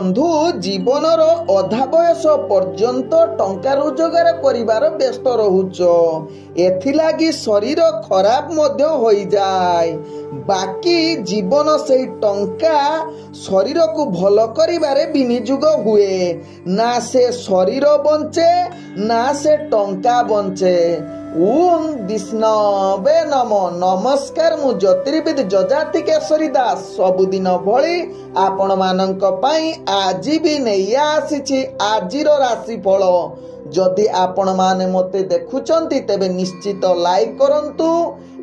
बंधु जीवनर अधा बयस पर्यंत टंका रोजगार करिवार व्यस्त रहुच एथिलागी शरीर खराब मध्य होई जाय बाकी जीवन से टंका शरीर को भल करिवारे विनियोग हुए ना से शरीर बंचे ना से टंका बंचे। ओम विष्णवे नमो नमस्कार मु ज्योतिर्विद जजाति केशरी दास सबुदिन भली आपण मानक पई आज भी नहीं आसी आजिर राशिफल। जदि आपण माने मते देखुचंती तेबे निश्चित लाइक करंतु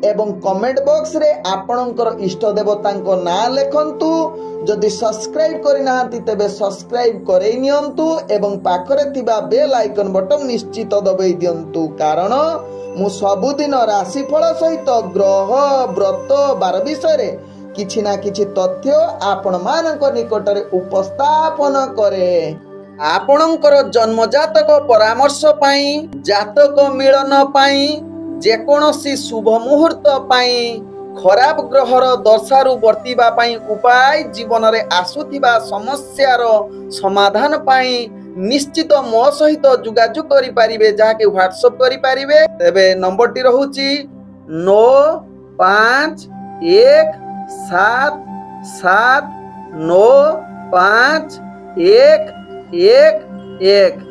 एवं कमेंट बॉक्स रे आपणकर इष्ट देवतांको ना लेखंतु। जदि सब्सक्राइब करिनांती तेबे सब्सक्राइब करै नियंतु एवं पाखरे थिबा बेल आइकन बटन निश्चित दबाई दियंतु कारण मु सबुदिन राशिफल सहित ग्रह व्रत बार विषय किछि ना किछि तथ्य आपण मानक निकटरे उपस्थापन करे। आपणकर जन्म जातक परामर्श पाई जातक मिलन पाई जेकोसी शुभ मुहूर्त पाई खराब ग्रहर दशारु वर्तिबा पाई उपाय जीवन रे आसुथिबा समस्यार समाधान पाई निश्चित मो सहित जोगाजोग करि पारिबे जाके व्हाट्सएप करि पारिबे। तेबे नंबर टी रहूची 9517795111।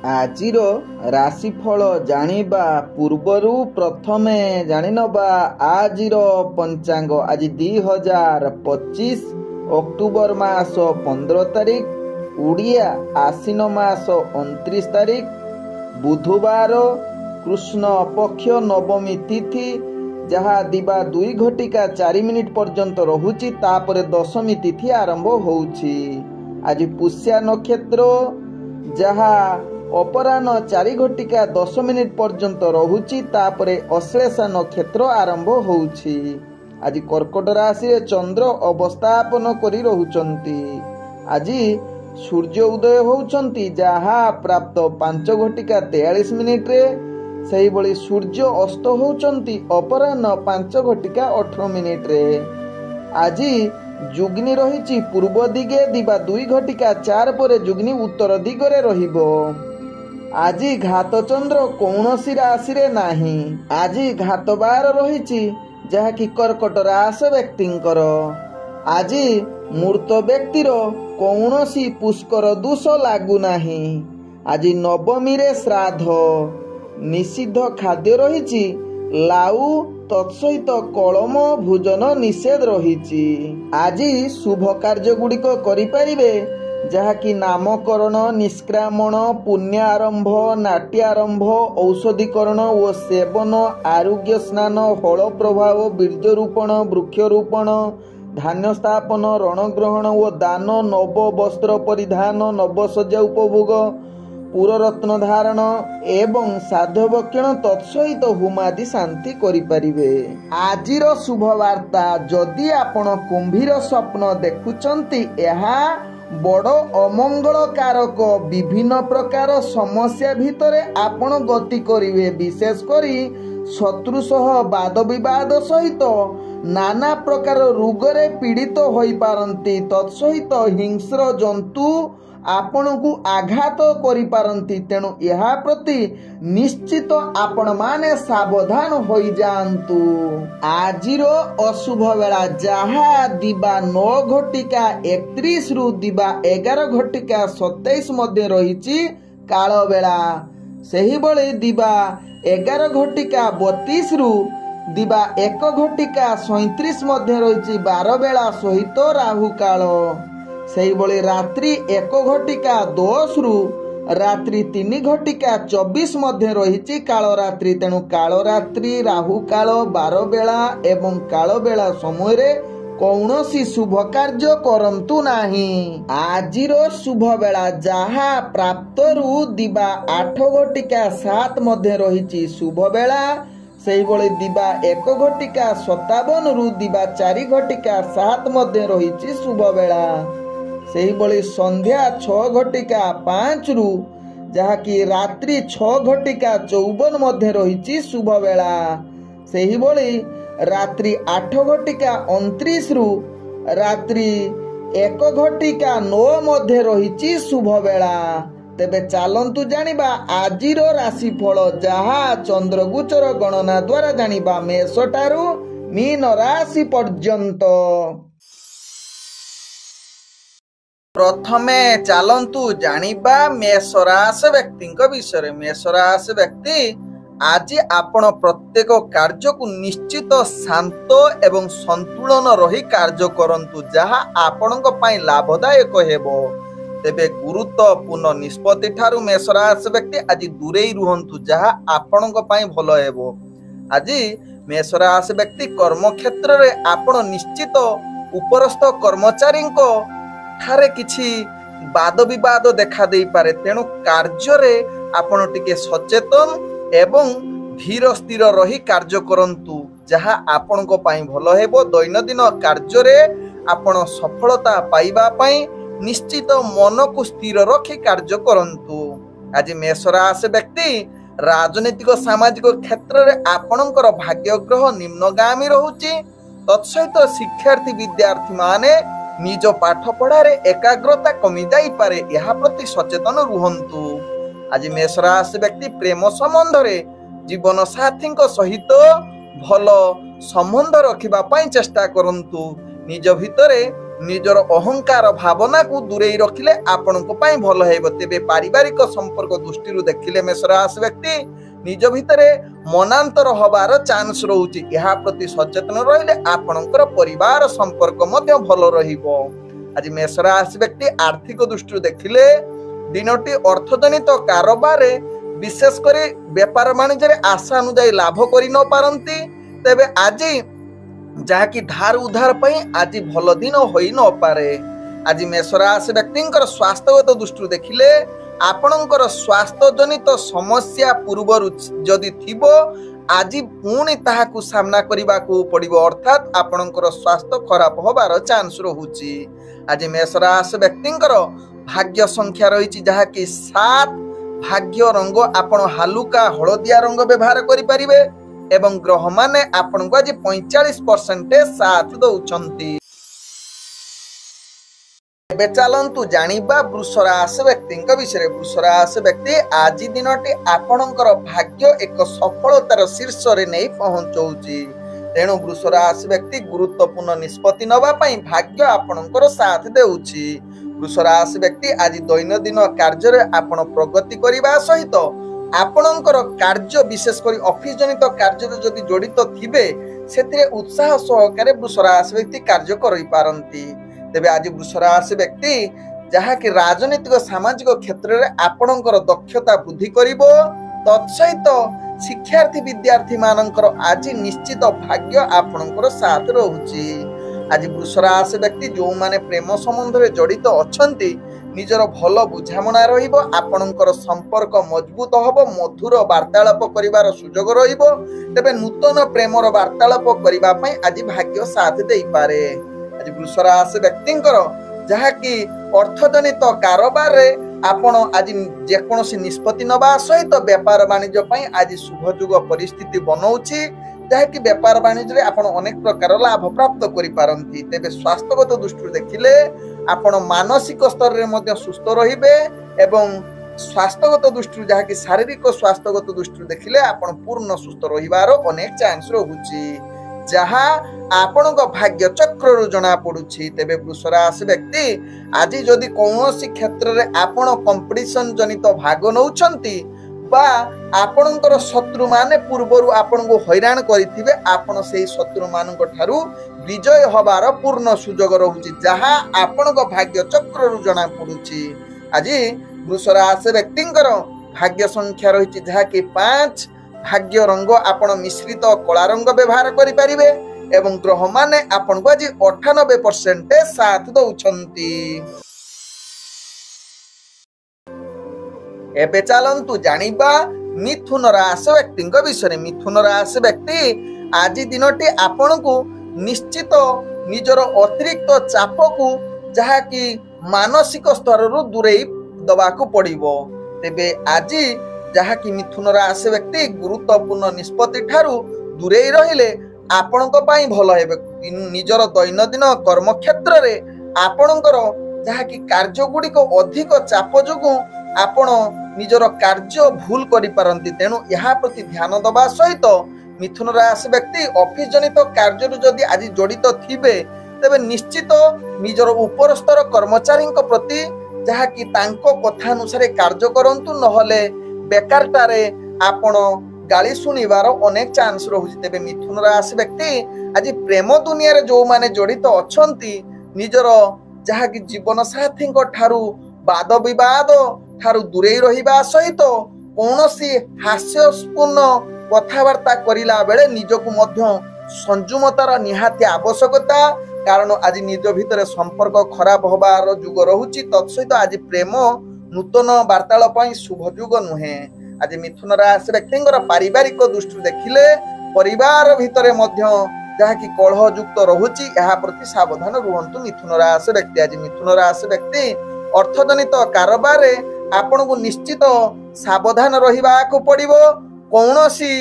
आजिर राशिफल जानिबा पूर्वरु प्रथमे जानिनबा आजिर पंचांग। आज 2025 अक्टोबर मास 15 तारिख उड़िया आश्विन मास 29 तारिख बुधवार कृष्ण पक्ष नवमी तिथि जहा दिबा 2 घटिका 4 मिनिट पर्यंत रहुची तापरे दशमी तिथि आरंभ होउची। आज पुष्या नक्षत्र जहा अपराह्न 4 घटिका 10 मिनिट पर्यंत रहुची तापरे अश्लेषा नक्षत्र आरंभ होउची। आज कर्कट राशि रे चंद्र अवस्थापन करी रहुचंती। आज सूर्य उदय होउचंती जहा प्राप्त 5 घटिका 43 मिनिट रे सही बळी सूर्य अस्त होउचंती अपराह्न 5 घटिका 18 मिनिट रे। आज जुग्नि रहिची पूर्व दिगे दिबा 2 घटिका 4 परे जुग्नि उत्तर दिगरे रहिबो। आज घात चंद्र कौनसी राशि रे नाही। आज घात बार रहिची जहा कि कर्कट राशि व्यक्तिंकर। आज मूर्त व्यक्तिर कौनसी पुष्कर दोष लागू नाही। आज नवमी रे श्राद्ध निषिद्ध खाद्य रहिची लाउ तत्सहित कलम भोजन निषेध रहिची। आज शुभ कार्य गुड़िक करि परिबे जहा कि नामकरण निष्क्रामण पुण्य आरंभ नाट्य आरंभ औषधिकरण व सेवन आरोग्य स्नान हल प्रभाव बीर्ज रोपण वृक्ष रोपण धान्य स्थापन रणग्रहण व दान नव वस्त्र परिधान नवसज्जा उपभोग पुररत्न धारण एवं साध्य भक्षण तत्सहित होमादि शांति करिपारिबे। आजिर शुभ वार्ता जदि आपण कुंभीर स्वप्न देखुचंती एहा बड़ अमंगल कारक विभिन्न प्रकार समस्या भितरे आपण गति करिवे। विशेष करी शत्रु सह वाद विवाद सहित नाना प्रकार रोगरे पीड़ित होई पारंती। तत्सहित हिंस्र जंतु आपण को आघात करि पारंती। तेणु यहा प्रति निश्चित आपण माने सावधान होई जांतु। आजिर अशुभ बेला जहा दिबा 9 घटिका 31 रु दिबा 11 घटिका 27 मध्ये रहिची काल बेला। सही बळे दिबा 11 घटिका 32 रु दिबा 1 घटिका 37 मध्ये रहिची 12 बेला सहित राहु काल। सही बळे रात्रि 1 घटिका 10 रु रात्रि 3 घटिका 24 मध्ये रहिची काल रात्रि। तेणु काल रात्रि राहु काल 12 बेला एवं काल बेला समय रे कौनसी शुभ कार्य करंतु नाही। आजिर शुभ बेला जहा प्राप्त रु दिबा 8 घटिका 7 मध्ये रहिची शुभ बेला। सही बळे दिबा 1 घटिका 57 रु दिबा 4 घटिका 7 मध्ये रहिची शुभ बेला। सही बळे संध्या 6 घटिका 5 रु जहा कि रात्रि 6 घटिका 54 मध्ये रहिची शुभ बेला। सही बळे रात्रि 8 घटिका 29 रु रात्रि 1:09 ମଧ୍ୟ ରହିଛି ଶୁଭ ବେଳା। ତେବେ ଚାଲନ୍ତୁ ଜାଣିବା ଆଜିର ରାଶିଫଳ, ଯାହା ଚନ୍ଦ୍ରଗୋଚର ଗଣନା ଦ୍ୱାରା ଜାଣିବା ମେଷ ଠାରୁ ମୀନ ରାଶି ପର୍ଯ୍ୟନ୍ତ। ପ୍ରଥମେ ଚାଲନ୍ତୁ ଜାଣିବା ମେଷ ରାଶି ବ୍ୟକ୍ତିଙ୍କ ବିଷୟରେ। ମେଷ ରାଶି ବ୍ୟକ୍ତି, ଆଜି ଆପଣ ପ୍ରତ୍ୟେକ କାର୍ଯ୍ୟକୁ ନିଶ୍ଚିତ ଶାନ୍ତ ଏବଂ ସନ୍ତୁଳନ ରହି କାର୍ଯ୍ୟ କରନ୍ତୁ, ଯାହା ଆପଣଙ୍କ ପାଇଁ ଲାଭଦାୟକ ହେବ। ତେବେ ଗୁରୁତ୍ୱପୂର୍ଣ୍ଣ ନିଷ୍ପତ୍ତି ଠାରୁ ମେଷ ରାଶି ବ୍ୟକ୍ତି ଆଜି ଦୂରେଇ ରୁହନ୍ତୁ, ଯାହା ଆପଣଙ୍କ ପାଇଁ ଭଲ ହେବ। ଆଜି ମେଷ ରାଶି ବ୍ୟକ୍ତି କର୍ମକ୍ଷେତ୍ରରେ ଆପଣ ନିଶ୍ଚିତ ଉପରସ୍ଥ କର୍ମଚାରୀଙ୍କ ଠାରେ କିଛି ବାଦ ବିବାଦ ଦେଖା ଦେଇପାରେ। ତେଣୁ କାର୍ଯ୍ୟରେ ଆପଣ ଟିକେ ସଚେତନ ଏବଂ ଧୀର ସ୍ଥିର ରହି କାର୍ଯ୍ୟ କରନ୍ତୁ, ଯାହା ଆପଣଙ୍କ ପାଇଁ ଭଲ ହେବ। ଦୈନନ୍ଦିନ କାର୍ଯ୍ୟରେ ଆପଣ ସଫଳତା ପାଇବା ପାଇଁ ନିଶ୍ଚିତ ମନକୁ ସ୍ଥିର ରଖି କାର୍ଯ୍ୟ କରନ୍ତୁ। ଆଜି ମେଷ ରାଶି ବ୍ୟକ୍ତି ରାଜନୈତିକ ସାମାଜିକ କ୍ଷେତ୍ରରେ ଆପଣଙ୍କର ଭାଗ୍ୟ ଗ୍ରହ ନିମ୍ନଗାମୀ ରହୁଛି। ତତ୍ସହିତ ଶିକ୍ଷାର୍ଥୀ ବିଦ୍ୟାର୍ଥୀ ମାନେ ନିଜ ପାଠ ପଢ଼ାରେ ଏକାଗ୍ରତା କମି ଯାଇପାରେ, ଏହା ପ୍ରତି ସଚେତନ ରୁହନ୍ତୁ। ଆଜି ମେଷ ରାଶି ବ୍ୟକ୍ତି ପ୍ରେମ ସମ୍ବନ୍ଧରେ ଜୀବନ ସାଥୀଙ୍କ ସହିତ ଭଲ ସମ୍ବନ୍ଧ ରଖିବା ପାଇଁ ଚେଷ୍ଟା କରନ୍ତୁ। ନିଜ ଭିତରେ ନିଜର ଅହଙ୍କାର ଭାବନାକୁ ଦୂରେଇ ରଖିଲେ ଆପଣଙ୍କ ପାଇଁ ଭଲ ହେବ। ତେବେ ପାରିବାରିକ ସମ୍ପର୍କ ଦୃଷ୍ଟିରୁ ଦେଖିଲେ ମେଷ ରାଶି ବ୍ୟକ୍ତି ନିଜ ଭିତରେ ମନାନ୍ତର ହବାର ଚାନ୍ସ ରହୁଛି। ଏହା ପ୍ରତି ସଚେତନ ରହିଲେ ଆପଣଙ୍କର ପରିବାର ସମ୍ପର୍କ ମଧ୍ୟ ଭଲ ରହିବ। ଆଜି ମେଷ ରାଶି ବ୍ୟକ୍ତି ଆର୍ଥିକ ଦୃଷ୍ଟିରୁ ଦେଖିଲେ ଦିନଟି ଅର୍ଥଜନିତ କାରବାରରେ ବିଶେଷ କରି ବେପାର ବାଣିଜ୍ୟରେ ଆଶା ଅନୁଯାୟୀ ଲାଭ କରି ନ ପାରନ୍ତି। ତେବେ ଆଜି ଯାହାକି ଧାର ଉଧାର ପାଇଁ ଆଜି ଭଲ ଦିନ ହୋଇ ନପାରେ। ଆଜି ମେଷ ରାଶି ବ୍ୟକ୍ତିଙ୍କର ସ୍ୱାସ୍ଥ୍ୟଗତ ଦୃଷ୍ଟିରୁ ଦେଖିଲେ ଆପଣଙ୍କର ସ୍ୱାସ୍ଥ୍ୟଜନିତ ସମସ୍ୟା ପୂର୍ବରୁ ଯଦି ଥିବ, ଆଜି ପୁଣି ତାହାକୁ ସାମ୍ନା କରିବାକୁ ପଡ଼ିବ, ଅର୍ଥାତ୍ ଆପଣଙ୍କର ସ୍ୱାସ୍ଥ୍ୟ ଖରାପ ହେବାର ଚାନ୍ସ ରହୁଛି। ଆଜି ମେଷ ରାଶି ବ୍ୟକ୍ତିଙ୍କର ଭାଗ୍ୟ ସଂଖ୍ୟା ରହିଛି ଯାହାକି 7। ଭାଗ୍ୟ ରଙ୍ଗ ଆପଣ ହାଲୁକା ହଳଦିଆ ରଙ୍ଗ ବ୍ୟବହାର କରିପାରିବେ ଏବଂ ଗ୍ରହମାନେ ଆପଣଙ୍କୁ ଆଜି 45% ସାଥ ଦଉଛନ୍ତି। ଏବେ ଚାଲନ୍ତୁ ଜାଣିବା ବୃଷ ରାଶି ବ୍ୟକ୍ତିଙ୍କ ବିଷୟରେ। ବୃଷ ରାଶି ବ୍ୟକ୍ତି, ଆଜି ଦିନଟି ଆପଣଙ୍କର ଭାଗ୍ୟ ଏକ ସଫଳତାର ଶୀର୍ଷରେ ନେଇ ପହଞ୍ଚଉଛି। ତେଣୁ ବୃଷ ରାଶି ବ୍ୟକ୍ତି ଗୁରୁତ୍ୱପୂର୍ଣ୍ଣ ନିଷ୍ପତ୍ତି ନେବା ପାଇଁ ଭାଗ୍ୟ ଆପଣଙ୍କର ସାଥ ଦେଉଛି। ବୃଷ ରାଶି ବ୍ୟକ୍ତି ଆଜି ଦୈନନ୍ଦିନ କାର୍ଯ୍ୟରେ ଆପଣ ପ୍ରଗତି କରିବା ସହିତ ଆପଣଙ୍କର କାର୍ଯ୍ୟ, ବିଶେଷ କରି ଅଫିସ ଜନିତ କାର୍ଯ୍ୟରେ ଯଦି ଜଡ଼ିତ ଥିବେ, ସେଥିରେ ଉତ୍ସାହ ସହକାରେ ବୃଷ ରାଶି ବ୍ୟକ୍ତି କାର୍ଯ୍ୟ କରିପାରନ୍ତି। ତେବେ ଆଜି ବୃଷ ରାଶି ବ୍ୟକ୍ତି ଯାହାକି ରାଜନୈତିକ ସାମାଜିକ କ୍ଷେତ୍ରରେ ଆପଣଙ୍କର ଦକ୍ଷତା ବୃଦ୍ଧି କରିବ। ତତ୍ସହିତ ଶିକ୍ଷାର୍ଥୀ ବିଦ୍ୟାର୍ଥୀ ମାନଙ୍କର ଆଜି ନିଶ୍ଚିତ ଭାଗ୍ୟ ଆପଣଙ୍କର ସାଥ ରହୁଛି। ଆଜି ବୃଷ ରାଶି ବ୍ୟକ୍ତି ଯେଉଁମାନେ ପ୍ରେମ ସମ୍ବନ୍ଧରେ ଜଡ଼ିତ ଅଛନ୍ତି, ନିଜର ଭଲ ବୁଝାମଣା ରହିବ, ଆପଣଙ୍କର ସମ୍ପର୍କ ମଜବୁତ ହେବ, ମଧୁର ବାର୍ତ୍ତାଳାପ କରିବାର ସୁଯୋଗ ରହିବ। ତେବେ ନୂତନ ପ୍ରେମର ବାର୍ତ୍ତାଳାପ କରିବା ପାଇଁ ଆଜି ଭାଗ୍ୟ ସାଥ ଦେଇପାରେ। ଆଜି ବୃଷ ରାଶି ବ୍ୟକ୍ତିଙ୍କର ଯାହାକି ଅର୍ଥଜନିତ କାରବାରରେ ଆପଣ ଆଜି ଯେକୌଣସି ନିଷ୍ପତ୍ତି ନେବା ସହିତ ବେପାର ବାଣିଜ୍ୟ ପାଇଁ ଆଜି ଶୁଭଯୋଗ ପରିସ୍ଥିତି ବନଉଛି, ଯାହାକି ବେପାର ବାଣିଜ୍ୟରେ ଆପଣ ଅନେକ ପ୍ରକାର ଲାଭ ପ୍ରାପ୍ତ କରିପାରନ୍ତି। ତେବେ ସ୍ୱାସ୍ଥ୍ୟଗତ ଦୃଷ୍ଟିରୁ ଦେଖିଲେ ଆପଣ ମାନସିକ ସ୍ତରରେ ମଧ୍ୟ ସୁସ୍ଥ ରହିବେ ଏବଂ ସ୍ୱାସ୍ଥ୍ୟଗତ ଦୃଷ୍ଟିରୁ ଯାହାକି ଶାରୀରିକ ସ୍ୱାସ୍ଥ୍ୟଗତ ଦୃଷ୍ଟିରୁ ଦେଖିଲେ ଆପଣ ପୂର୍ଣ୍ଣ ସୁସ୍ଥ ରହିବାର ଅନେକ ଚାନ୍ସ ରହୁଛି, ଯାହା ଆପଣଙ୍କ ଭାଗ୍ୟ ଚକ୍ରରୁ ଜଣା ପଡୁଛି। ତେବେ ବୃଷ ରାଶି ବ୍ୟକ୍ତି ଆଜି ଯଦି କୌଣସି କ୍ଷେତ୍ରରେ ଆପଣ କମ୍ପିଟିସନ ଜନିତ ଭାଗ ନେଉଛନ୍ତି ବା ଆପଣଙ୍କର ଶତ୍ରୁମାନେ ପୂର୍ବରୁ ଆପଣଙ୍କୁ ହଇରାଣ କରିଥିବେ, ଆପଣ ସେହି ଶତ୍ରୁମାନଙ୍କ ଠାରୁ ବିଜୟ ହେବାର ପୂର୍ଣ୍ଣ ସୁଯୋଗ ରହୁଛି, ଯାହା ଆପଣଙ୍କ ଭାଗ୍ୟ ଚକ୍ରରୁ ଜଣା ପଡୁଛି। ଆଜି ବୃଷ ରାଶି ବ୍ୟକ୍ତିଙ୍କର ଭାଗ୍ୟ ସଂଖ୍ୟା ରହିଛି ଯାହାକି 5। ଭାଗ୍ୟ ରଙ୍ଗ ଆପଣ ମିଶ୍ରିତ କଳା ରଙ୍ଗ ବ୍ୟବହାର କରିପାରିବେ ଏବଂ ଗ୍ରହମାନେ ଆପଣଙ୍କୁ ଆଜି 98% ସାଥ ଦଉଛନ୍ତି। ଏବେ ଚାଲନ୍ତୁ ଜାଣିବା ମିଥୁନ ରାଶି ବ୍ୟକ୍ତିଙ୍କ ବିଷୟରେ। ମିଥୁନ ରାଶି ବ୍ୟକ୍ତି ଆଜି ଦିନଟି ଆପଣଙ୍କୁ ନିଶ୍ଚିତ ନିଜର ଅତିରିକ୍ତ ଚାପକୁ ଯାହାକି ମାନସିକ ସ୍ତରରୁ ଦୂରେଇ ଦେବାକୁ ପଡ଼ିବ। ତେବେ ଆଜି ଯାହାକି ମିଥୁନ ରାଶି ବ୍ୟକ୍ତି ଗୁରୁତ୍ୱପୂର୍ଣ୍ଣ ନିଷ୍ପତ୍ତି ଠାରୁ ଦୂରେଇ ରହିଲେ ଆପଣଙ୍କ ପାଇଁ ଭଲ ହେବ। ନିଜର ଦୈନନ୍ଦିନ କର୍ମକ୍ଷେତ୍ରରେ ଆପଣଙ୍କର ଯାହାକି କାର୍ଯ୍ୟ ଗୁଡ଼ିକ ଅଧିକ ଚାପ ଯୋଗୁଁ ଆପଣ ନିଜର କାର୍ଯ୍ୟ ଭୁଲ କରିପାରନ୍ତି। ତେଣୁ ଏହା ପ୍ରତି ଧ୍ୟାନ ଦେବା ସହିତ ମିଥୁନ ରାଶି ବ୍ୟକ୍ତି ଅଫିସ ଜନିତ କାର୍ଯ୍ୟରୁ ଯଦି ଆଜି ଜଡ଼ିତ ଥିବେ ତେବେ ନିଶ୍ଚିତ ନିଜର ଉପରସ୍ତର କର୍ମଚାରୀଙ୍କ ପ୍ରତି ଯାହାକି ତାଙ୍କ କଥା ଅନୁସାରେ କାର୍ଯ୍ୟ କରନ୍ତୁ, ନହେଲେ ବେକାରଟାରେ ଆପଣ ଗାଳି ଶୁଣିବାର ଅନେକ ଚାନ୍ସ ରହୁଛି। ତେବେ ମିଥୁନ ରାଶି ବ୍ୟକ୍ତି ଆଜି ପ୍ରେମ ଦୁନିଆରେ ଯୋଉମାନେ ଜଡ଼ିତ ଅଛନ୍ତି ନିଜର ଯାହାକି ଜୀବନ ସାଥୀଙ୍କ ଠାରୁ ବାଦ ବିବାଦ ଠାରୁ ଦୂରେଇ ରହିବା ସହିତ କୌଣସି ହାସ୍ୟପୂର୍ଣ୍ଣ କଥାବାର୍ତ୍ତା କରିଲା ବେଳେ ନିଜକୁ ମଧ୍ୟ ସଂଯମତାର ନିହାତି ଆବଶ୍ୟକତା, କାରଣ ଆଜି ନିଜ ଭିତରେ ସମ୍ପର୍କ ଖରାପ ହବାର ଯୁଗ ରହୁଛି। ତତ୍ସହିତ ଆଜି ପ୍ରେମ ନୂତନ ବାର୍ତ୍ତାଳାପ ପାଇଁ ଶୁଭ ଯୁଗ ନୁହେଁ। ଆଜି ମିଥୁନ ରାଶି ବ୍ୟକ୍ତିଙ୍କର ପାରିବାରିକ ଦୃଷ୍ଟିରୁ ଦେଖିଲେ ପରିବାର ଭିତରେ ମଧ୍ୟ ଯାହାକି କଳହ ଯୁକ୍ତ ରହୁଛି, ଏହା ପ୍ରତି ସାବଧାନ ରୁହନ୍ତୁ ମିଥୁନ ରାଶି ବ୍ୟକ୍ତି। ଆଜି ମିଥୁନ ରାଶି ବ୍ୟକ୍ତି ଅର୍ଥଜନିତ କାରବାରରେ ଆପଣଙ୍କୁ ନିଶ୍ଚିତ ସାବଧାନ ରହିବାକୁ ପଡ଼ିବ। କୌଣସି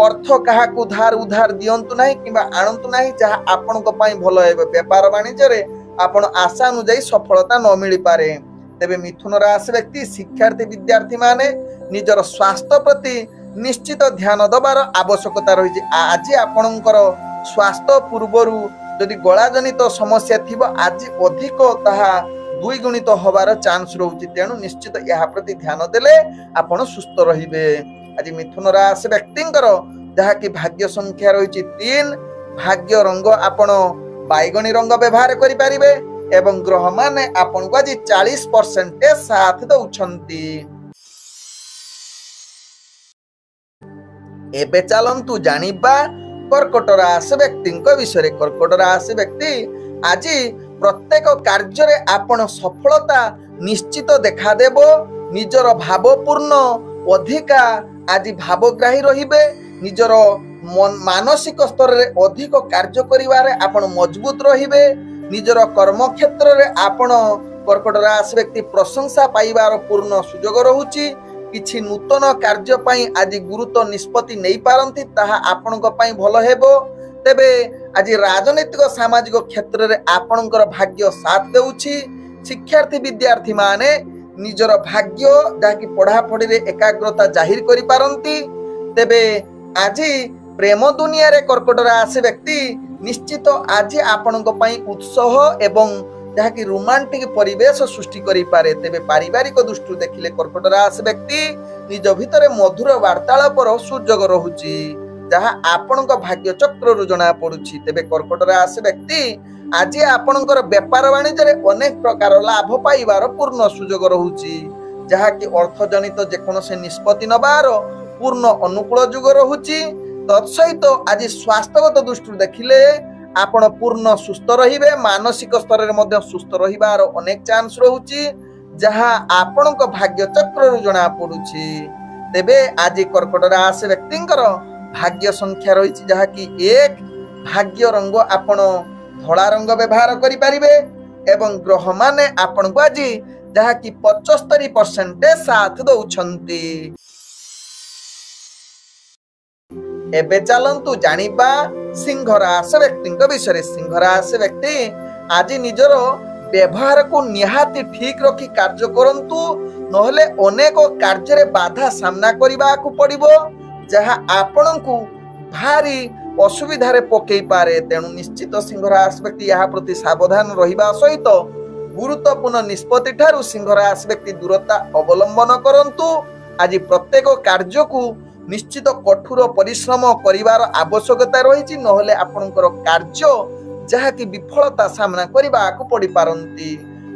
ଅର୍ଥ କାହାକୁ ଧାର ଉଧାର ଦିଅନ୍ତୁ ନାହିଁ କିମ୍ବା ଆଣନ୍ତୁ ନାହିଁ ଯାହା ଆପଣଙ୍କ ପାଇଁ ଭଲ ହେବ। ବେପାର ବାଣିଜ୍ୟରେ ଆପଣ ଆଶା ଅନୁଯାୟୀ ସଫଳତା ନ ମିଳିପାରେ। ତେବେ ମିଥୁନ ରାଶି ବ୍ୟକ୍ତି ଶିକ୍ଷାର୍ଥୀ ବିଦ୍ୟାର୍ଥୀ ମାନେ ନିଜର ସ୍ୱାସ୍ଥ୍ୟ ପ୍ରତି ନିଶ୍ଚିତ ଧ୍ୟାନ ଦେବାର ଆବଶ୍ୟକତା ରହିଛି। ଆଜି ଆପଣଙ୍କର ସ୍ୱାସ୍ଥ୍ୟ ପୂର୍ବରୁ ଯଦି ଗଳାଜନିତ ସମସ୍ୟା ଥିବ ଆଜି ଅଧିକ ତାହା ଦ୍ୱିଗୁଣିତ ହବାର ଚାନ୍ସ ରହୁଛି। ତେଣୁ ନିଶ୍ଚିତ ଏହା ପ୍ରତି ଧ୍ୟାନ ଦେଲେ ଆପଣ ସୁସ୍ଥ ରହିବେ। ଆଜି ମିଥୁନ ରାଶି ବ୍ୟକ୍ତିଙ୍କର ଯାହାକି ଭାଗ୍ୟ ସଂଖ୍ୟା ରହିଛି 3, ଭାଗ୍ୟ ରଙ୍ଗ ଆପଣ ବାଇଗଣୀ ରଙ୍ଗ ବ୍ୟବହାର କରିପାରିବେ ଏବଂ ଗ୍ରହମାନେ ଆପଣଙ୍କୁ ଆଜି 40% ସାଥ ଦେଉଛନ୍ତି। ଏବେ ଚାଲନ୍ତୁ ଜାଣିବା କର୍କଟ ରାଶି ବ୍ୟକ୍ତିଙ୍କ ବିଷୟରେ। କର୍କଟ ରାଶି ବ୍ୟକ୍ତି ଆଜି ପ୍ରତ୍ୟେକ କାର୍ଯ୍ୟରେ ଆପଣ ସଫଳତା ନିଶ୍ଚିତ ଦେଖାଦେବ। ନିଜର ଭାବପୂର୍ଣ୍ଣ ଅଧିକା ଆଜି ଭାବଗ୍ରାହୀ ରହିବେ। ନିଜର ମାନସିକ ସ୍ତରରେ ଅଧିକ କାର୍ଯ୍ୟ କରିବାରେ ଆପଣ ମଜବୁତ ରହିବେ। ନିଜର କର୍ମକ୍ଷେତ୍ରରେ ଆପଣ କର୍କଟ ରାଶି ବ୍ୟକ୍ତି ପ୍ରଶଂସା ପାଇବାର ପୂର୍ଣ୍ଣ ସୁଯୋଗ ରହୁଛି। କିଛି ନୂତନ କାର୍ଯ୍ୟ ପାଇଁ ଆଜି ଗୁରୁତ୍ୱ ନିଷ୍ପତ୍ତି ନେଇପାରନ୍ତି, ତାହା ଆପଣଙ୍କ ପାଇଁ ଭଲ ହେବ। ତେବେ ଆଜି ରାଜନୈତିକ ସାମାଜିକ କ୍ଷେତ୍ରରେ ଆପଣଙ୍କର ଭାଗ୍ୟ ସାଥ ଦେଉଛି। ଶିକ୍ଷାର୍ଥୀ ବିଦ୍ୟାର୍ଥୀ ମାନେ ନିଜର ଭାଗ୍ୟ ଯାହାକି ପଢ଼ାପଢ଼ିରେ ଏକାଗ୍ରତା ଜାହିର କରିପାରନ୍ତି। ତେବେ ଆଜି ପ୍ରେମ ଦୁନିଆରେ କର୍କଟ ରାଶି ବ୍ୟକ୍ତି ନିଶ୍ଚିତ ଆଜି ଆପଣଙ୍କ ପାଇଁ ଉତ୍ସାହ ଏବଂ ଯାହାକି ରୋମାଣ୍ଟିକ ପରିବେଶ ସୃଷ୍ଟି କରିପାରେ। ତେବେ ପାରିବାରିକ ଦୃଷ୍ଟିରୁ ଦେଖିଲେ କର୍କଟ ରାଶି ବ୍ୟକ୍ତି ନିଜ ଭିତରେ ମଧୁର ବାର୍ତ୍ତାଳାପର ସୁଯୋଗ ରହୁଛି, ଯାହା ଆପଣଙ୍କ ଭାଗ୍ୟ ଚକ୍ରରୁ ଜଣା ପଡୁଛି। ତେବେ କର୍କଟ ରାଶି ବ୍ୟକ୍ତି ଆଜି ଆପଣଙ୍କର ବେପାର ବାଣିଜ୍ୟରେ ଅନେକ ପ୍ରକାର ଲାଭ ପାଇବାର ପୂର୍ଣ୍ଣ ସୁଯୋଗ ରହୁଛି, ଯାହାକି ଅର୍ଥଜନିତ ଯେକୌଣସି ନିଷ୍ପତ୍ତି ନେବାର ପୂର୍ଣ୍ଣ ଅନୁକୂଳ ଯୁଗ ରହୁଛି। ତତ୍ସହିତ ଆଜି ସ୍ୱାସ୍ଥ୍ୟଗତ ଦୃଷ୍ଟିରୁ ଦେଖିଲେ ଆପଣ ପୂର୍ଣ୍ଣ ସୁସ୍ଥ ରହିବେ। ମାନସିକ ସ୍ତରରେ ମଧ୍ୟ ସୁସ୍ଥ ରହିବାର ଅନେକ ଚାନ୍ସ ରହୁଛି, ଯାହା ଆପଣଙ୍କ ଭାଗ୍ୟ ଚକ୍ରରୁ ଜଣା ପଡୁଛି। ତେବେ ଆଜି କର୍କଟ ରାଶି ବ୍ୟକ୍ତିଙ୍କର ଭାଗ୍ୟ ସଂଖ୍ୟା ରହିଛି ଯାହାକି 1, ଭାଗ୍ୟ ରଙ୍ଗ ଆପଣ ଧଳା ରଙ୍ଗ ବ୍ୟବହାର କରିପାରିବେ ଏବଂ ଗ୍ରହମାନେ ଆପଣଙ୍କୁ ଆଜି ଯାହାକି 75% ସାଥ ଦେଉଛନ୍ତି। ଏବେ ଚାଲନ୍ତୁ ଜାଣିବା ସିଂହ ରାଶି ବ୍ୟକ୍ତିଙ୍କ ବିଷୟରେ। ସିଂହ ରାଶି ବ୍ୟକ୍ତି ଆଜି ନିଜର ବ୍ୟବହାରକୁ ନିହାତି ଠିକ ରଖି କାର୍ଯ୍ୟ କରନ୍ତୁ, ନହେଲେ ଅନେକ କାର୍ଯ୍ୟରେ ବାଧା ସାମ୍ନା କରିବାକୁ ପଡ଼ିବ, ଯାହା ଆପଣଙ୍କୁ ଭାରି ଅସୁବିଧାରେ ପକେଇ ପାରେ। ତେଣୁ ନିଶ୍ଚିତ ସିଂହ ରାଶି ବ୍ୟକ୍ତି ଏହା ପ୍ରତି ସାବଧାନ ରହିବା ସହିତ ଗୁରୁତ୍ୱପୂର୍ଣ୍ଣ ନିଷ୍ପତ୍ତି ଠାରୁ ସିଂହ ରାଶି ବ୍ୟକ୍ତି ଦୂରତା ଅବଲମ୍ବନ କରନ୍ତୁ। ଆଜି ପ୍ରତ୍ୟେକ କାର୍ଯ୍ୟକୁ ନିଶ୍ଚିତ କଠୋର ପରିଶ୍ରମ କରିବାର ଆବଶ୍ୟକତା ରହିଛି, ନହେଲେ ଆପଣଙ୍କର କାର୍ଯ୍ୟ ଯାହାକି ବିଫଳତା ସାମ୍ନା କରିବାକୁ ପଡ଼ିପାରନ୍ତି।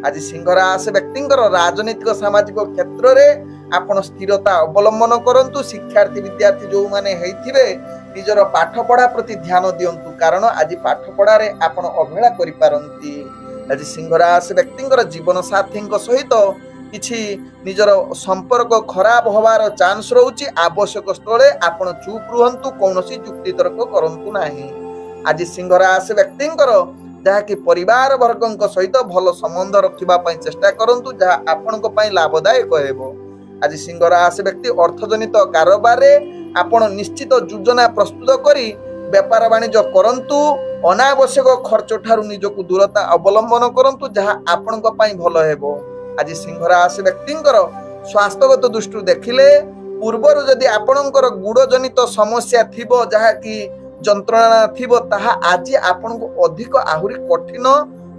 ଆଜି ସିଂହ ରାଶି ବ୍ୟକ୍ତିଙ୍କର ରାଜନୈତିକ ସାମାଜିକ କ୍ଷେତ୍ରରେ ଆପଣ ସ୍ଥିରତା ଅବଲମ୍ବନ କରନ୍ତୁ। ଶିକ୍ଷାର୍ଥୀ ବିଦ୍ୟାର୍ଥୀ ଯୋଉମାନେ ହେଇଥିବେ ନିଜର ପାଠ ପଢା ପ୍ରତି ଧ୍ୟାନ ଦିଅନ୍ତୁ, କାରଣ ଆଜି ପାଠ ପଢାରେ ଆପଣ ଅବହେଳା କରିପାରନ୍ତି। ଆଜି ସିଂହ ରାଶି ବ୍ୟକ୍ତିଙ୍କର ଜୀବନ ସାଥୀଙ୍କ ସହିତ କିଛି ନିଜର ସମ୍ପର୍କ ଖରାପ ହବାର ଚାନ୍ସ ରହୁଛି। ଆବଶ୍ୟକ ସ୍ଥଳେ ଆପଣ ଚୁପ୍ ରୁହନ୍ତୁ, କୌଣସି ଯୁକ୍ତି ତର୍କ କରନ୍ତୁ ନାହିଁ। ଆଜି ସିଂହ ରାଶି ବ୍ୟକ୍ତିଙ୍କର ଯାହାକି ପରିବାର ବର୍ଗଙ୍କ ସହିତ ଭଲ ସମ୍ବନ୍ଧ ରଖିବା ପାଇଁ ଚେଷ୍ଟା କରନ୍ତୁ, ଯାହା ଆପଣଙ୍କ ପାଇଁ ଲାଭଦାୟକ ହେବ। ଆଜି ସିଂହ ରାଶି ବ୍ୟକ୍ତି ଅର୍ଥଜନିତ କାରବାରରେ ଆପଣ ନିଶ୍ଚିତ ଯୋଜନା ପ୍ରସ୍ତୁତ କରି व्यापार वाणिज्य करंतु अनावश्यक खर्च ठारू निजकु दूरता अवलंबन करंतु जहा आपनक पई भलो हेबो। आज सिंह राशि व्यक्तिंकर स्वास्थ्यगत दृष्टि देखिले पूर्वर जदि आपनकर गुड़ जनित समस्या थिबो जहा कि जंत्रणा थिबो ताहा आज आपनको अधिक आहुरी कठिन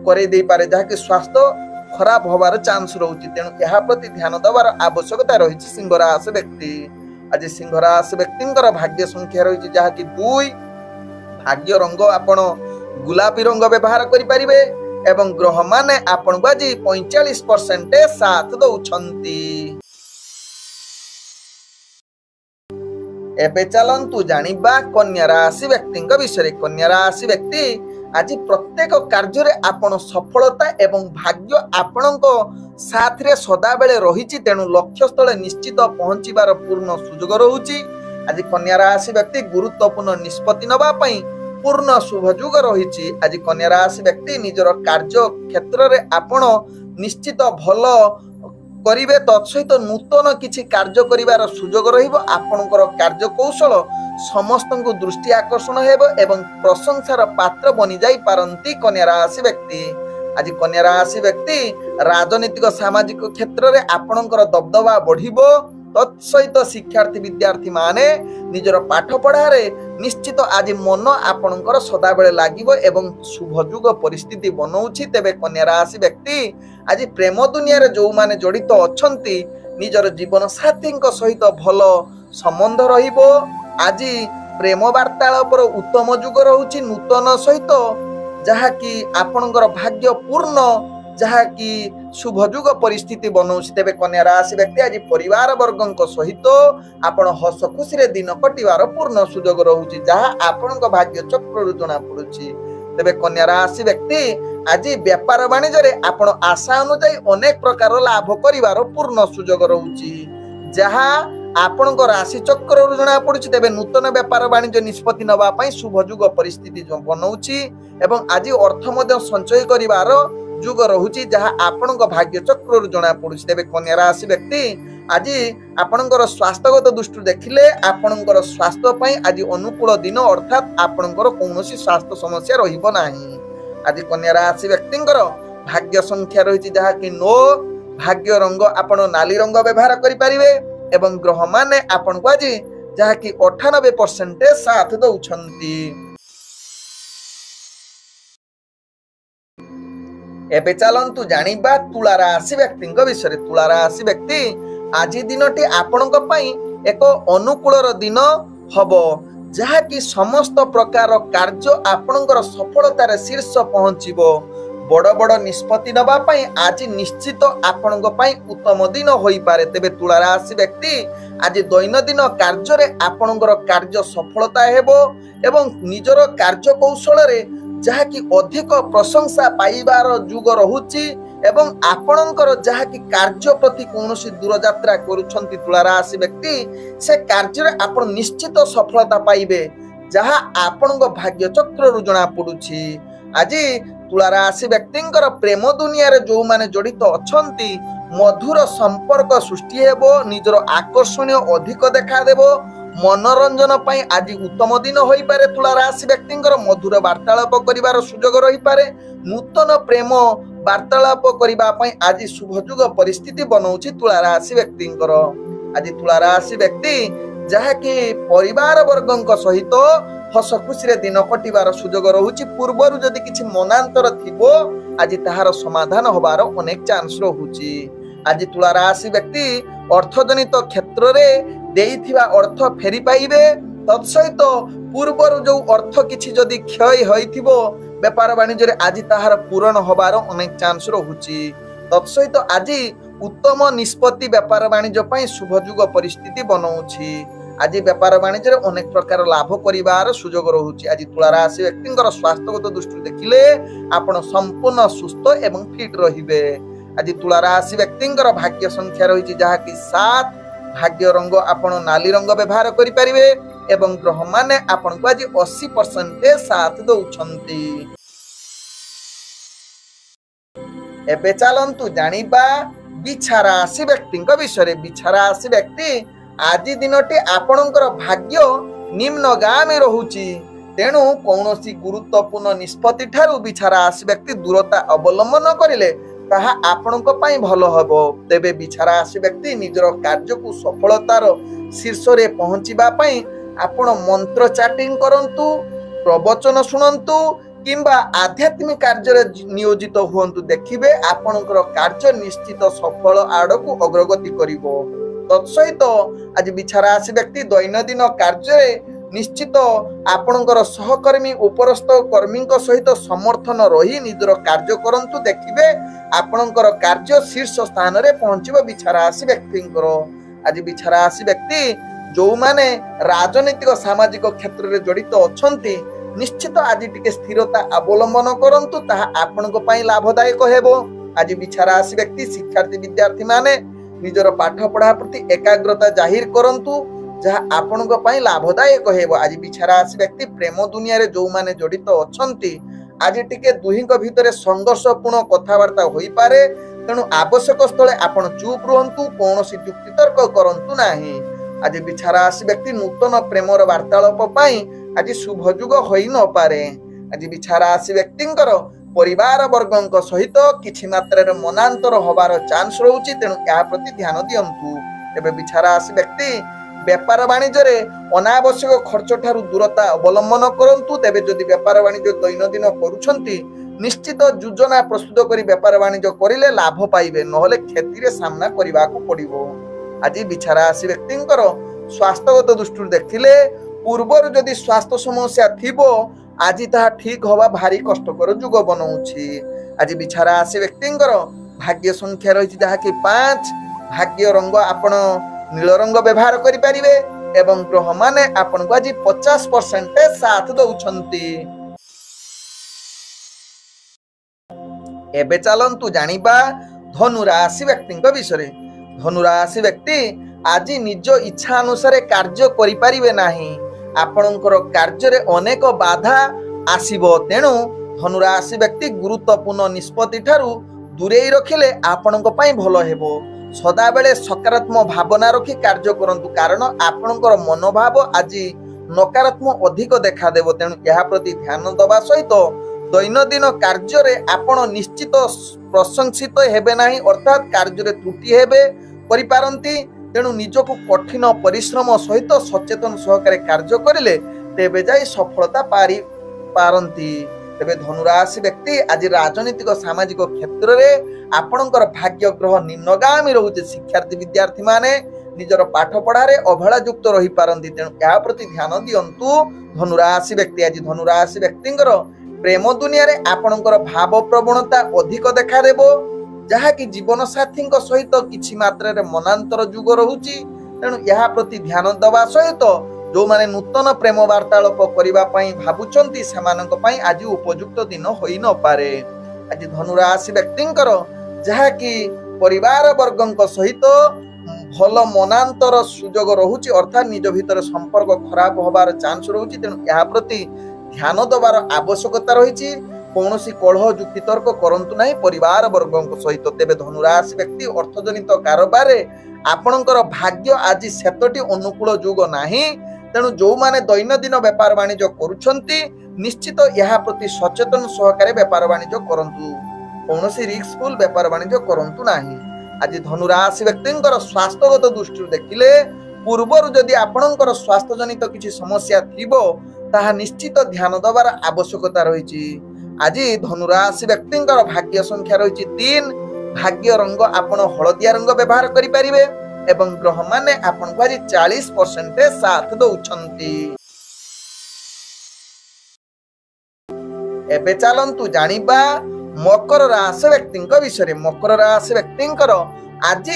करे दे पारे जहा कि स्वास्थ्य खराब होबार चांस रहउची। तेणु यहा प्रति ध्यान देवार आवश्यकता रहिछि सिंह राशि व्यक्ति। आज सिंह राशि व्यक्तिंकर भाग्य संख्या रहिछि जहा कि 2। भाग्य रंग आपण गुलाबी रंग व्यवहार करि परिबे एवं ग्रह माने आपण को आज 45% साथ दउछंती। एबे चलंतु जानिबा कन्या राशि व्यक्तिंक विषय। कन्या राशि व्यक्ति आज प्रत्येक कार्य रे आपण सफलता एवं भाग्य आपणक साथ रे सदा बेले रहिछि। तेणु लक्ष्य स्थल निश्चित पहुंचीबार पूर्ण सुযোগ रहुछि। आज कन्या राशि व्यक्ति गुरुत्वपूर्ण निष्पत्ति नबा पई पूर्ण शुभयोग रहिछि। आज कन्या राशि व्यक्ति निजर कार्य क्षेत्र रे आपण निश्चित भलो करिवे तत्सहित नूतन किछि कार्य करिवार सुযোଗ रहिबो। आपणकर कार्य कौशल समस्तଙ୍କୁ दृष्टि आकर्षण हेबो एवं प्रशंसार पात्र बनि जाई पारंती कन्या राशि व्यक्ति। आज कन्या राशि व्यक्ति राजनीतिक सामाजिक क्षेत्र रे आपणकर दबदबा बढ़िबो। तत्सहित शिक्षार्थी विद्यार्थी माने निजर पाठ पढ़ा रे निश्चित आज मन आपणकर सदा बेले लागिबो एवं शुभयोग परिस्थिति बनौछि। तेबे कन्या राशि व्यक्ति आज प्रेम दुनिया रे जो माने जड़ित अछंती निजर जीवन साथी सहित भलो संबंध रहिबो। आज प्रेम वार्तालापर उत्तम युग रहुछि नूतन सहित जहा कि आपणकर भाग्य पूर्ण जहा कि शुभयोग परिस्थिति बनौछि। तेबे कन्या राशि व्यक्ति आज परिवार वर्गक सहित आपण हस खुशी रे दिन कटिवार पूर्ण सुयोग रहुछि जहा आपणक भाग्य चक्र जना पड़ुछि। तेबे कन्या राशि व्यक्ति आज व्यापार वाणिज्य रे आपण आशा अनुसार अनेक प्रकार लाभ करिवार पूर्ण सुयोग रहुछि जहा आपणक राशि चक्र जना पड़ुछि। तेबे नूतन व्यापार वाणिज्य निष्पत्ति नबा पई शुभयोग परिस्थिति बनौछि एवं आज अर्थ मध्य संचय करिवार युग रहुछि जहा आपणक भाग्य चक्र जना पड़ुछि। तेबे कन्या राशि व्यक्ति आज आपणकर स्वास्थ्यगत दृष्टि देखिले आपणकर स्वास्थ्य पई आज अनुकूल दिन अर्थात आपणकर कोनोसी स्वास्थ्य समस्या रहिबो नाही। आज कन्या राशि व्यक्तिंकर भाग्य संख्या रहिछि जहा कि 9। भाग्य रंग आपण नाली रंग व्यवहार करि परिबे एवं ग्रह माने आपण को आज जहा कि 98% साथ दउछंती। एबे चलंतु जानिबा तुला राशि व्यक्तिंक विषय। तुला राशि व्यक्ति आज दिनटी आपणक पई एक अनुकूलर दिन हबो जहा कि समस्त प्रकार कार्य आपणकर सफलतार शीर्ष पहुंचीबो। बड़ बड़ निष्पत्ति नबा पई आज निश्चित आपणक पई उत्तम दिन होई पारे। तेबे तुला राशि व्यक्ति आज दैनंदिन कार्य रे आपणकर कार्य सफलता हेबो एवं निजर कार्य कौशल रे जहा कि अधिक प्रशंसा पाइबार युग रहुछि एवं आपणकर जहा कि कार्य प्रति कोनोसी दूर यात्रा करूछंती तुला राशि व्यक्ति से कार्य रे आपण निश्चित सफलता पाइबे जहा आपणक भाग्य चक्र जना पड़ुछि। आज तुला राशि व्यक्तिंकर प्रेम दुनिया रे जो माने जड़ित अछंती मधुर संपर्क सृष्टि हेबो। निजर आकर्षणीय अधिक देखा देबो। मनोरंजन पई आज उत्तम दिन होई पारे। तुला राशि व्यक्तिंकर मधुर वार्तालाप करिवार सुयोग रही पारे। नूतन प्रेम वार्तालाप करिबा पई आज शुभयोग परिस्थिति बनौछि तुला राशि व्यक्तिंकर। आज तुला राशि व्यक्ति जहा कि परिवार वर्गक सहित हस खुशी रे दिन कटिवार सुयोग रहुछि। पूर्वरु जदि किछि मनांतर थिबो आज ताहार समाधान होबार अनेक चांस रहुछि। आज तुला राशि व्यक्ति अर्थजनित क्षेत्र रे देइथिबा अर्थ फेरी पाइबे। तत्सहित पूर्वरु जो अर्थ किछि जदि क्षय होइथिबो व्यापार वाणिज्य रे आज ताहार पूर्ण होबार अनेक चांस रहुछि। तत्सहित आज उत्तम निष्पत्ति व्यापार वाणिज्य पई शुभयोग परिस्थिति बनौछि। आज व्यापार वाणिज्य रे अनेक प्रकार लाभ करिवार सुयोग रहुछि। आज तुला राशि व्यक्तिंकर स्वास्थ्यगत दृष्टि देखिले आपण संपूर्ण सुस्थ एवं फिट रहिबे। आज तुला राशि व्यक्तिंकर भाग्य संख्या रहिछि जहा कि 7। भाग्य रंग आपण नाली रंग व्यवहार करि परिबे एवं ग्रह माने आपण को आज 80% साथ दउछंती। एबे चलंतु जानिबा बिछा राशि व्यक्तिंक विषय। बिछा राशि व्यक्ति आज दिनटी आपणकर भाग्य निम्नगामी रहुछि तेणु कौनसी गुरुत्वपूर्ण निष्पत्ति ठारू बिछा राशि व्यक्ति दूरता अवलंबन करिले ताहा आपणक पई भलो हबो। तेबे बिछा राशि व्यक्ति निजर कार्य को सफलतार शीर्ष रे पहुंचीबा पई आपण मंत्र चाटिंग करंतु, प्रवचन शुणंतु किंबा आध्यात्मिक कार्य नियोजित हुअन्तु। देखिबे आपणकर कार्य निश्चित सफल आड़कू अग्रगति करिवो। तत्सहित आज बिछा राशि व्यक्ति दैनंदिन कार्य निश्चित आपणकर सहकर्मी उपरस्थ कर्मी सहित समर्थन रही निजर कार्य करंतु। देखिबे आपणकर कार्य शीर्ष स्थान रे पहुंचीबो बिछा राशि व्यक्तिंकर। आज बिछा राशि व्यक्ति जो माने राजनीतिक सामाजिक क्षेत्र रे जड़ित अछंती निश्चित आज टिके स्थिरता अवलंबन करंतु, ताहा आपणक पई लाभदायक हेबो। आज बिछा राशि व्यक्ति शिक्षार्थी विद्यार्थी माने निजर पाठ पढ़ा प्रति एकाग्रता जाहिर करंतु, जहा आपणक पई लाभदायक हेबो। आज बिछा राशि व्यक्ति प्रेम दुनिया रे जो माने जड़ित अछंती आज टिके दुहिंक भितरे संघर्षपूर्ण कथावार्ता होई पारे। तेणु आवश्यक स्थले आपण चुप रहंतु, कोनोसी युक्ति तर्क करंतु नाही। आज बिछा राशि व्यक्ति नूतन प्रेमर वार्तालाप पई आज शुभ जुग होई न पारे। आज बिछा राशि व्यक्तिंकर परिवार वर्गଙ୍କ सहित किछि मात्रा मनांतर होबार चांस रहउछि, तेणु या प्रति ध्यान दियंतु। एबे बिछा राशि व्यक्ति व्यापार वाणिज्य रे अनावश्यक खर्च ठारू दूरता अवलंबन करंतु। तेबे जदि व्यापार वाणिज्य दैनंदिन करूछंती निश्चित योजना प्रस्तुत करी व्यापार वाणिज्य करिले लाभ पाइबे, नहले क्षति रे सामना करिबाकू पड़िबो। आज बिछा राशि व्यक्तिंकर स्वास्थ्यगत दृष्टि देखिले पूर्वर जदि स्वास्थ्य समस्या थिबो आज ताहा ठीक होबा भारी कष्टकर जुग बनउछि। आज बिछा राशि व्यक्तिंकर भाग्य संख्या रहिछि जहा कि 5। भाग्य रंग आपण नील रंग व्यवहार करि परिबे एवं ग्रह माने आपण को आज 50% साथ दउछंती। एबे चलंतु जानिबा धनु राशि व्यक्तिंक विषय। धनु राशि व्यक्ति आज निज इच्छा अनुसार कार्य करि परिबे नाही। आपणकर कार्य रे अनेक बाधा आसीबो, तेणु धनु राशि व्यक्ति गुरुत्वपूर्ण निष्पत्ति ठारू दूरेई रखिले आपणक पई भलो हेबो। सदा बेले सकारात्मक भावना रखी कार्य करंतु, कारण आपणकर मनोभाव आज नकारात्मक अधिक देखा देबो। तेणु या प्रति ध्यान दबा सहित दैनंदिन कार्य रे आपण निश्चित प्रशंसित हेबे नाही, अर्थात कार्य रे त्रुटि हेबे करि पारंती। तेणु निजको कठिन परिश्रम सहित सचेतन सहकारे कार्य करिले तेबे जाई सफलता पारी पारंती। तेबे धनुराशि व्यक्ति आज राजनीतिक सामाजिक क्षेत्र रे आपणकर भाग्य ग्रह निम्नगामी रहुचे। शिक्षार्थी विद्यार्थी माने निजर पाठ पढ़ा रे अवहेला युक्त रही पारंती, तेणु या प्रति ध्यान दियंतु धनुराशि व्यक्ति। आज धनुराशि व्यक्तिंकर प्रेम दुनिया रे आपणकर भाव प्रवणता अधिक देखा देबो, जहा कि जीवन साथी सहित किछि मात्रा रे मनांतर जुग रहुची। तेणु या प्रति ध्यान दबा सहित जो माने नूतन प्रेम वार्तालाप करिबा पई भाबुचंती सेमानक पई आज उपयुक्त दिन होई न पारे। आज धनुराशि व्यक्तिंकर जहा कि परिवार वर्गଙ୍କ सहित भल मनांतर सुजोग रहुची, अर्थात निज भितर संपर्क खराब होबार चांस रहुची। तेणु या प्रति ध्यान दबार आवश्यकता रहिची। कौनसी कलह युक्ति तर्क करंतु नाही परिवार वर्गଙ୍କ सहित। तेबे धनुराशि व्यक्ति अर्थजनित कारोबार आपणकर भाग्य आज सेतटी अनुकूल जुग नाही। तेणु जो माने दैनंदिन व्यापार वाणिज्य करूछंती निश्चित यहा प्रति सचेतन सहकारे व्यापार वाणिज्य करंतु, कौनसी रिस्कफुल व्यापार वाणिज्य करंतु नाही। आज धनुराशि व्यक्तिंकर स्वास्थ्यगत दृष्टि देखिले पूर्वर जदि आपणकर स्वास्थ्य जनित किछि समस्या थिबो ताहा निश्चित ध्यान दबार आवश्यकता रहिछि। आज धनुराशि व्यक्तिंकर भाग्य संख्या रहिछि 3। भाग्य रंग आपण हलदिया रंग व्यवहार करि परिबे एवं ग्रह माने आपण को आज 40% साथ दउछंती। एबे चलंतु जानिबा मकर राशि व्यक्तिंक विषय। मकर राशि व्यक्तिंकर आज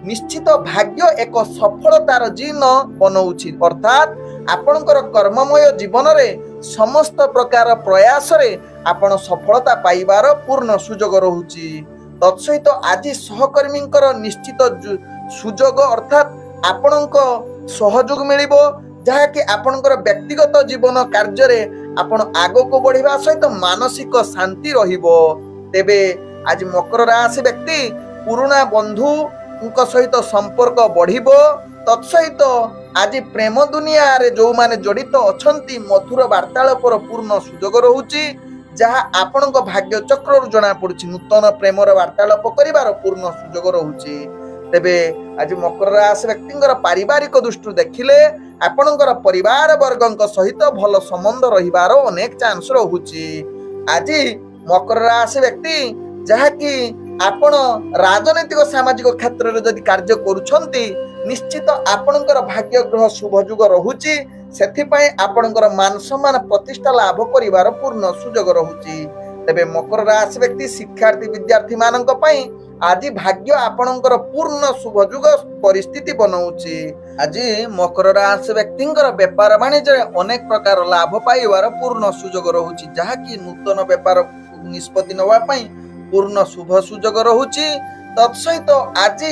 निश्चित भाग्य एक सफलतार जीन बनउछि, अर्थात आपणकर कर्ममय जीवन रे समस्त प्रकार प्रयास रे आपण सफलता पाइबार पूर्ण सुजोग रहुछि। तत्सहित आज सहकर्मींकर निश्चित सुजोग अर्थात आपणक सहयोग मिलिबो, जहा कि आपणकर व्यक्तिगत जीवन कार्य रे आपण आगो को बढ़िबा सहित मानसिक शांति रहिबो। तेबे आज मकर राशि व्यक्ति पुराना बंधु सहित संपर्क बढ़िबो। तत्सहित आज प्रेम दुनिया रे जो माने जड़ित अछंती मधुर वार्तालापर पूर्ण सुजोग रहुची जहाँ आपण भाग्य चक्र जना पड़ुछि नूतन प्रेमर वार्तालाप करिवार पूर्ण सुजोग रहुछि। तेबे आज मकर राशि व्यक्तिंकर पारिवारिक दृष्टि देखिले आपणकर परिवार वर्गଙ୍କ सहित भल संबंध रहिबार अनेक चांस रहुछि। आज मकर राशि व्यक्ति जहाँकि आपण राजनैतिक सामाजिक क्षेत्र में जदि कार्य करुछंती निश्चित आपणकर भाग्य ग्रह शुभयुग रहुछि। सेथिपाई आपणकर मान सम्मान प्रतिष्ठा लाभ करिवार पूर्ण सुजोग रहुछि। तेबे मकर राशि व्यक्ति शिक्षार्थी विद्यार्थी मानक पई आज भाग्य आपणकर पूर्ण शुभयुग परिस्थिति बनाउछि। आज मकर राशि व्यक्तिंकर व्यापार वाणिज्य अनेक प्रकार लाभ पाइबार पूर्ण सुजोग रहुछि जहाँकि नूतन व्यापार निष्पत्ति नवा पई पूर्ण शुभ सुजोग रहुछि। तत्सहित आज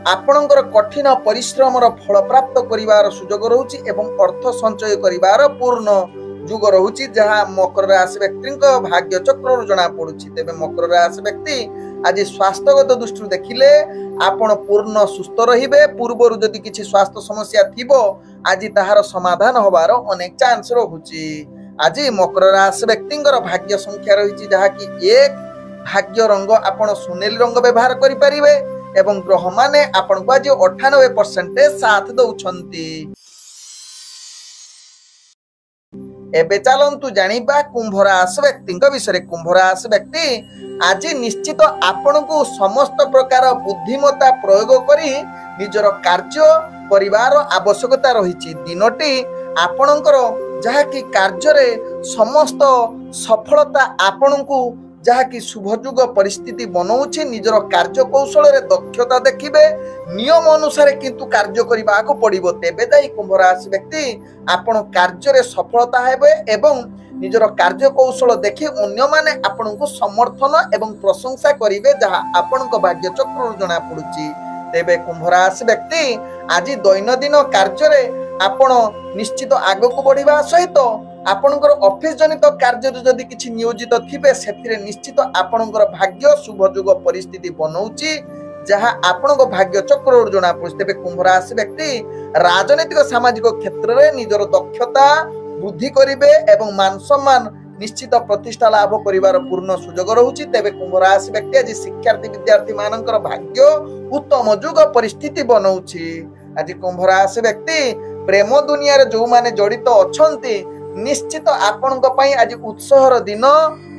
आपणकर कठिन परिश्रमर फल प्राप्त करिवार सुजोग रहुछि एवं अर्थ संचय करिवार पूर्ण जुग रहुछि जहाँ मकर राशि व्यक्तिंक भाग्य चक्र जना पड़ुछि। तेबे मकर राशि व्यक्ति आज स्वास्थ्यगत दृष्टि देखिले आपण पूर्ण सुस्थ रहिबे। पूर्वरु जदि किछि स्वास्थ्य समस्या थिबो आज ताहार समाधान होबार अनेक चांस रहुछि। आज मकर राशि व्यक्तिंकर भाग्य संख्या रहिछि जहाँकि 1 भाग्य रंग आपण सुनेली रंग व्यवहार करि परिबे एवं ग्रह माने आपण को आज 98% साथ दउछंती। एबे चलंतु जानिबा कुंभ राशि व्यक्तिंक विषय। कुंभ राशि व्यक्ति आज निश्चित आपण को समस्त प्रकार बुद्धिमत्ता प्रयोग करी निजर कार्य परिवार आवश्यकता रहिछि। दिनटी आपणकर जहाँकि कार्य रे समस्त सफलता आपण को जहाँकि शुभयुग परिस्थिति बनाऊछि। निजर कार्य कौशल रे दक्षता देखिबे नियम अनुसार किंतु कार्य करबा को पड़िबो तेबे जाई कुंभ राशि व्यक्ति आपण कार्य रे सफलता हेबे एवं निजर कार्य कौशल देखि अन्य माने आपण को समर्थन एवं प्रशंसा करिवे जहाँ आपण को भाग्य चक्र जना पड़ुछि। तेबे कुंभ राशि व्यक्ति आज दैनंदिन कार्य रे आपण निश्चित आग को बढ़िबा सहित आपणकर ऑफिस जनित कार्य जदि किछि नियोजित थिबे सेथिरे निश्चित आपणकर भाग्य शुभयुग परिस्थिति बनाउछि जहाँ आपणक भाग्य चक्र जना पड़ुछि। तेबे कुंभ राशि व्यक्ति राजनैतिक सामाजिक क्षेत्र में निजर दक्षता वृद्धि करिवे एवं मान सम्मान निश्चित प्रतिष्ठा लाभ करिवार पूर्ण सुजोग रहुछि। तेबे कुंभ राशि व्यक्ति आज शिक्षार्थी विद्यार्थी मानकर भाग्य उत्तम युग परिस्थिति बनाउछि। आज कुंभ राशि व्यक्ति प्रेम दुनिया रे जो माने जड़ित अछंती निश्चित आपणक पई आज उत्सहर दिन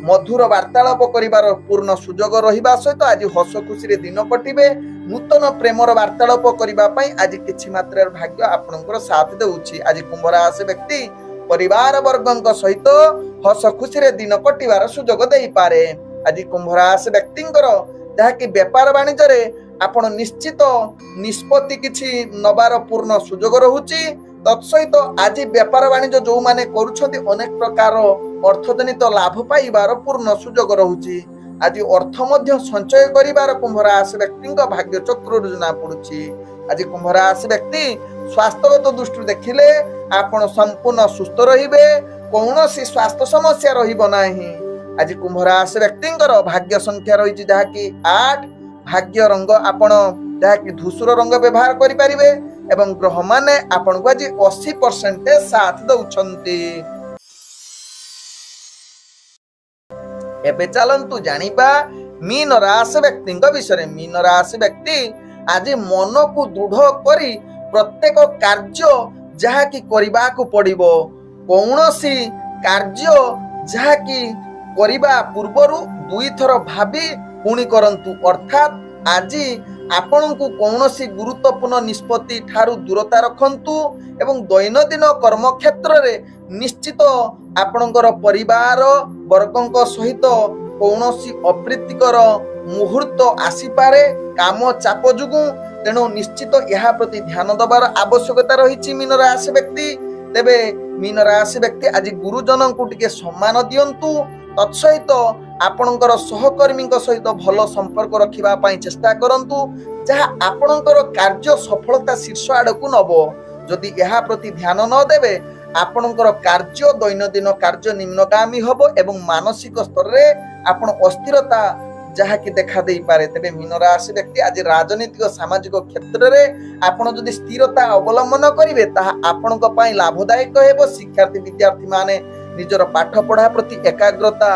मधुर वार्तालाप करिवार पूर्ण सुजोग रहिबा सहित आज हस खुशी रे दिन कटिबे। नूतन प्रेमर वार्तालाप करिबा पई आज किछि मात्रा भाग्य आपणकर साथ देउछि। आज कुंभ राशि व्यक्ति परिवार वर्गଙ୍କ सहित हस खुशी रे दिन कटिवार सुजोग देई पारे। आज कुंभ राशि व्यक्तिंकर जहाँकि व्यापार वाणिज्य रे आपण निश्चित निष्पत्ति किछि नबार पूर्ण सुजोग रहुछि। तत्सहित आज व्यापार वाणिज्य जो माने करूछंती अनेक प्रकार अर्थजनित लाभ पाइबार पूर्ण सुजोग रहुछि। आज अर्थ मध्य संचय करिबार कुंभ राशि व्यक्तिंक भाग्य चक्र जना पड़ुछि। आज कुंभ राशि व्यक्ति स्वास्थ्यगत दृष्टि देखिले आपण संपूर्ण सुस्थ रहिबे कौनसी स्वास्थ्य समस्या रहिबो नाही। आज कुंभ राशि व्यक्तिंकर भाग्य संख्या रहिछि जहाँकि 8 भाग्य रंग आपण जहाँकि धूसर रंग व्यवहार करि परिबे एवं ग्रह माने आपण को आज 80% साथ दउछंती। एबे चलंतु जानिबा मीन राशि व्यक्तिंक विषय। मीन राशि व्यक्ति आज मन को दृढ़ करी प्रत्येक कार्य जहाँ कि करबा को पड़िबो कौनसी कार्य जहाँ कि करबा पूर्वरु 2 थर भाबी पुणी करंतु। अर्थात आज आपण को कौनसी गुरुत्वपूर्ण निष्पत्ति ठारू दूरता रखंतु एवं दैनंदिन कर्म क्षेत्र रे निश्चित आपणकर परिवार वर्गଙ୍କ सहित कौनसी अप्रीतिकर मुहूर्त आसी पारे काम चाप जुगु। तेणु निश्चित यह प्रति ध्यान दबार आवश्यकता रही मीन राशि व्यक्ति। तेबे मीन राशि व्यक्ति आज गुरुजन को टिके सम्मान दियंतु। तत्सहित आपणकर सहकर्मी सहित भल संपर्क रखिबा पई चेष्टा करंतु जहाँ आपणकर कार्य सफलता शीर्ष आड़क नब। जदि यह प्रति ध्यान न देबे आपणकर कार्य दैनंदिन कार्य निम्नगामी हबो एवं मानसिक स्तर रे आपण अस्थिरता ଯାହାକି ଦେଖା ଦେଇପାରେ। ତେବେ ମୀନ ରାଶି ବ୍ୟକ୍ତି ଆଜି ରାଜନୈତିକ ସାମାଜିକ କ୍ଷେତ୍ରରେ ଆପଣ ଯଦି ସ୍ଥିରତା ଅବଲମ୍ବନ କରିବେ ତାହା ଆପଣଙ୍କ ପାଇଁ ଲାଭଦାୟକ ହେବ। ଶିକ୍ଷାର୍ଥୀ ବିଦ୍ୟାର୍ଥୀ ମାନେ ନିଜର ପାଠ ପଢା ପ୍ରତି ଏକାଗ୍ରତା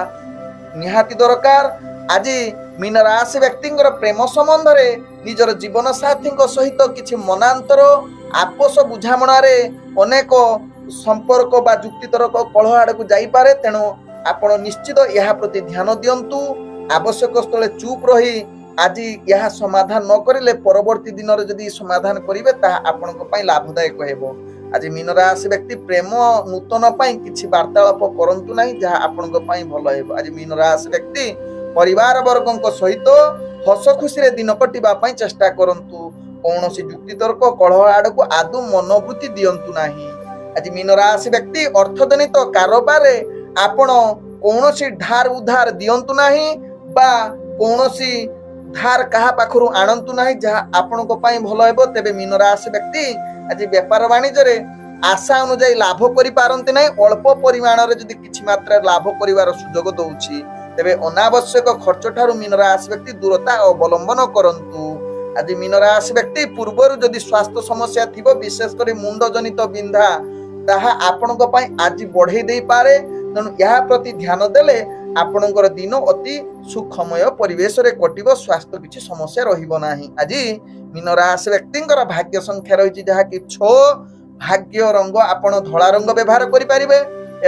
ନିହାତି ଦରକାର। ଆଜି ମୀନ ରାଶି ବ୍ୟକ୍ତିଙ୍କର ପ୍ରେମ ସମ୍ବନ୍ଧରେ ନିଜର ଜୀବନ ସାଥୀଙ୍କ ସହିତ କିଛି ମନାନ୍ତର ଆପୋଷ ବୁଝାମଣାରେ ଅନେକ ସମ୍ପର୍କ ବା ଯୁକ୍ତିତର୍କ କଳହ ଆଡକୁ ଯାଇପାରେ। ତେଣୁ ଆପଣ ନିଶ୍ଚିତ ଏହା ପ୍ରତି ଧ୍ୟାନ ଦିଅନ୍ତୁ। ଆବଶ୍ୟକ ସ୍ଥଳେ ଚୁପ୍ ରହି ଆଜି ଏହା ସମାଧାନ ନ କରିଲେ ପରବର୍ତ୍ତୀ ଦିନରେ ଯଦି ସମାଧାନ କରିବେ ତାହା ଆପଣଙ୍କ ପାଇଁ ଲାଭଦାୟକ ହେବ। ଆଜି ମୀନ ରାଶି ବ୍ୟକ୍ତି ପ୍ରେମ ନୂତନ ପାଇଁ କିଛି ବାର୍ତ୍ତାଳାପ କରନ୍ତୁ ନାହିଁ, ଯାହା ଆପଣଙ୍କ ପାଇଁ ଭଲ ହେବ। ଆଜି ମୀନ ରାଶି ବ୍ୟକ୍ତି ପରିବାର ବର୍ଗଙ୍କ ସହିତ ହସ ଖୁସିରେ ଦିନ କଟିବା ପାଇଁ ଚେଷ୍ଟା କରନ୍ତୁ। କୌଣସି ଯୁକ୍ତିତର୍କ କଳହ ଆଡକୁ ଆଦୌ ମନୋବୃତ୍ତି ଦିଅନ୍ତୁ ନାହିଁ। ଆଜି ମୀନ ରାଶି ବ୍ୟକ୍ତି ଅର୍ଥଜନିତ କାରବାରରେ ଆପଣ କୌଣସି ଧାର ଉଧାର ଦିଅନ୍ତୁ ନାହିଁ ବା କୌଣସି ଧାର କାହା ପାଖରୁ ଆଣନ୍ତୁ ନାହିଁ, ଯାହା ଆପଣଙ୍କ ପାଇଁ ଭଲ ହେବ। ତେବେ ମୀନ ରାଶି ବ୍ୟକ୍ତି ଆଜି ବେପାର ବାଣିଜ୍ୟରେ ଆଶା ଅନୁଯାୟୀ ଲାଭ କରିପାରନ୍ତି ନାହିଁ। ଅଳ୍ପ ପରିମାଣରେ ଯଦି କିଛି ମାତ୍ରାରେ ଲାଭ କରିବାର ସୁଯୋଗ ଦଉଛି, ତେବେ ଅନାବଶ୍ୟକ ଖର୍ଚ୍ଚ ଠାରୁ ମୀନ ରାଶି ବ୍ୟକ୍ତି ଦୂରତା ଅବଲମ୍ବନ କରନ୍ତୁ। ଆଜି ମୀନ ରାଶି ବ୍ୟକ୍ତି ପୂର୍ବରୁ ଯଦି ସ୍ୱାସ୍ଥ୍ୟ ସମସ୍ୟା ଥିବ, ବିଶେଷ କରି ମୁଣ୍ଡ ଜନିତ ବିନ୍ଧା, ତାହା ଆପଣଙ୍କ ପାଇଁ ଆଜି ବଢେଇ ଦେଇପାରେ। ତେଣୁ ଏହା ପ୍ରତି ଧ୍ୟାନ ଦେଲେ ଆପଣଙ୍କର ଦିନ ଅତି ସୁଖମୟ ପରିବେଶରେ କଟିବ। ସ୍ୱାସ୍ଥ୍ୟ କିଛି ସମସ୍ୟା ରହିବ ନାହିଁ। ଆଜି ମୀନ ରାଶି ବ୍ୟକ୍ତିଙ୍କର ଭାଗ୍ୟ ସଂଖ୍ୟା ରହିଛି ଯାହାକି 6। ଭାଗ୍ୟ ରଙ୍ଗ ଆପଣ ଧଳା ରଙ୍ଗ ବ୍ୟବହାର କରିପାରିବେ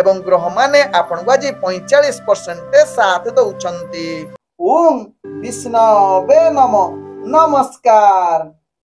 ଏବଂ ଗ୍ରହମାନେ ଆପଣଙ୍କୁ ଆଜି 45% ସାଥ ଦଉଛନ୍ତି। ଓಂ ବିଷ୍ଣବେ ନମଃ। ନମସ୍କାର।